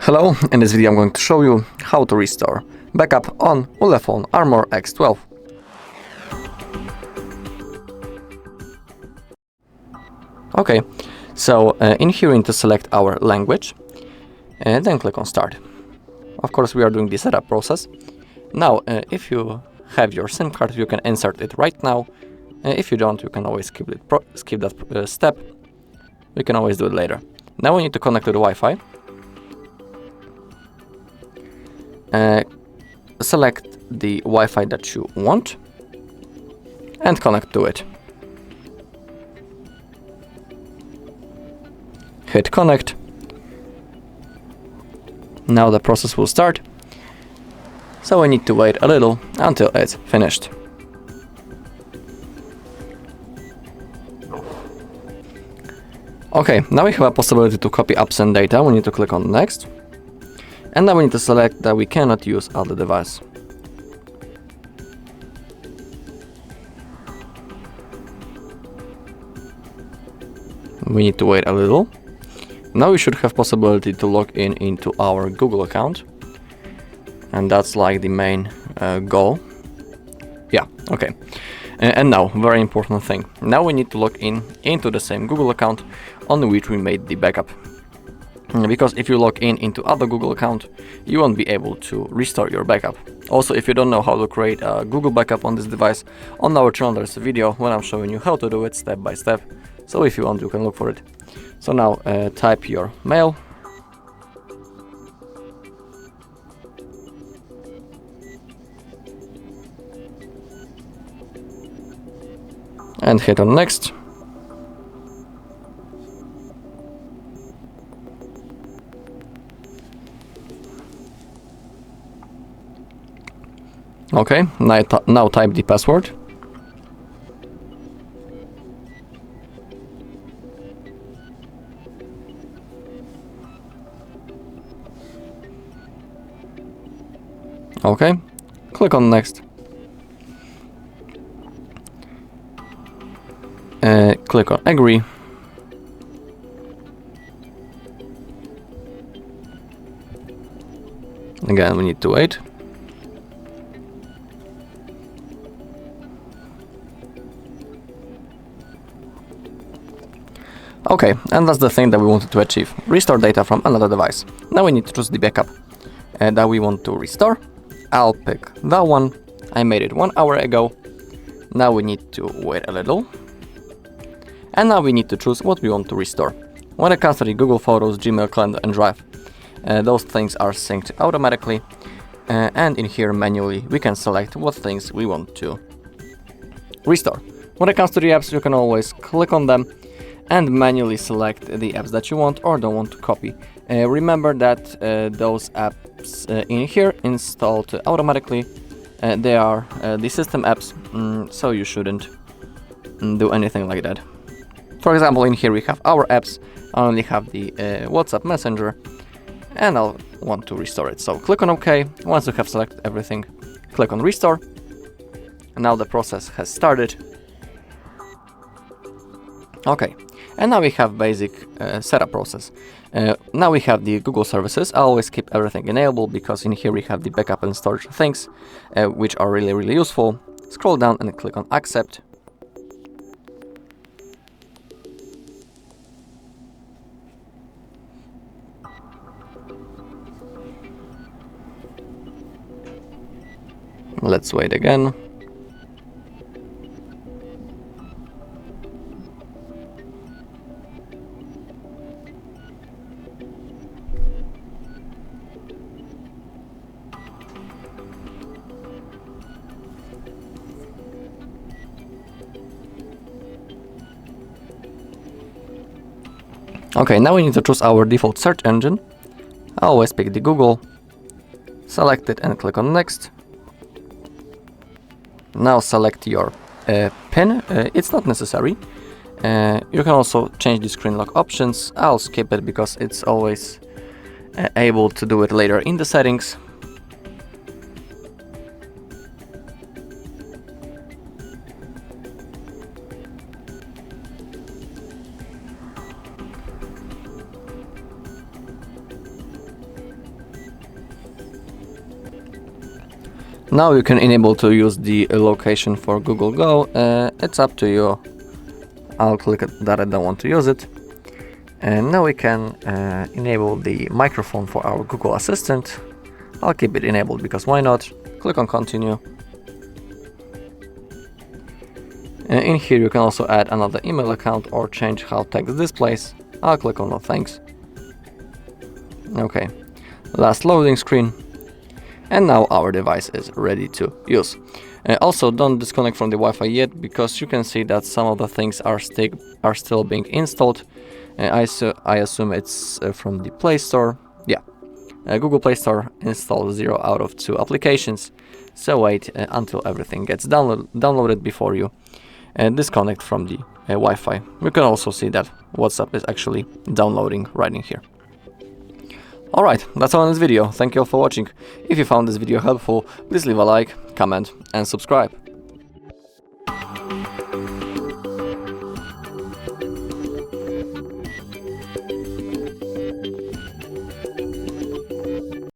Hello, in this video I'm going to show you how to restore backup on ULEFONE Armor X12. Okay, so in here we need to select our language and then click on Start. Of course we are doing the setup process. Now if you have your SIM card you can insert it right now. If you don't, you can always skip that step. You can always do it later. Now we need to connect to the Wi-Fi. Select the Wi-Fi that you want and connect to it. Hit connect. Now the process will start. So we need to wait a little until it's finished. Okay, now we have a possibility to copy apps and data. We need to click on next. And now we need to select that we cannot use other device. We need to wait a little. Now we should have possibility to log in into our Google account. And that's like the main goal. Yeah, okay. And now, very important thing. Now we need to log in into the same Google account on which we made the backup. Because if you log in into other Google account, you won't be able to restore your backup. Also, if you don't know how to create a Google backup on this device, on our channel there's a video when I'm showing you how to do it step by step. So if you want, you can look for it. So now type your mail. And hit on next. Okay, now type the password. Okay, click on next. Click on agree. Again, we need to wait. Okay, and that's the thing that we wanted to achieve. Restore data from another device. Now we need to choose the backup that we want to restore. I'll pick that one. I made it 1 hour ago. Now we need to wait a little. And now we need to choose what we want to restore. When it comes to the Google Photos, Gmail, Calendar and Drive, those things are synced automatically. And in here manually we can select what things we want to restore. When it comes to the apps, you can always click on them and manually select the apps that you want or don't want to copy. Remember that those apps in here installed automatically. They are the system apps, so you shouldn't do anything like that. For example, in here we have our apps. I only have the WhatsApp Messenger and I'll want to restore it. So click on OK. Once you have selected everything, click on restore. And now the process has started. Okay, and now we have basic setup process. Now we have the Google services. I always keep everything enabled because in here we have the backup and storage things, which are really useful. Scroll down and click on accept. Let's wait again. Okay, now we need to choose our default search engine. I always pick the Google, select it and click on next. Now select your PIN. It's not necessary. You can also change the screen lock options. I'll skip it because it's always able to do it later in the settings. Now you can enable to use the location for Google Go. It's up to you. I'll click that I don't want to use it. And now we can enable the microphone for our Google Assistant. I'll keep it enabled because why not? Click on continue. In here you can also add another email account or change how text displays. I'll click on no thanks. Okay, last loading screen. And now our device is ready to use. Also, don't disconnect from the Wi-Fi yet, because you can see that some of the things are still being installed. I assume it's from the Play Store. Yeah, Google Play Store installed 0 out of 2 applications. So wait until everything gets downloaded before you disconnect from the Wi-Fi. You can also see that WhatsApp is actually downloading right in here. Alright, that's all in this video. Thank you all for watching. If you found this video helpful, please leave a like, comment and subscribe.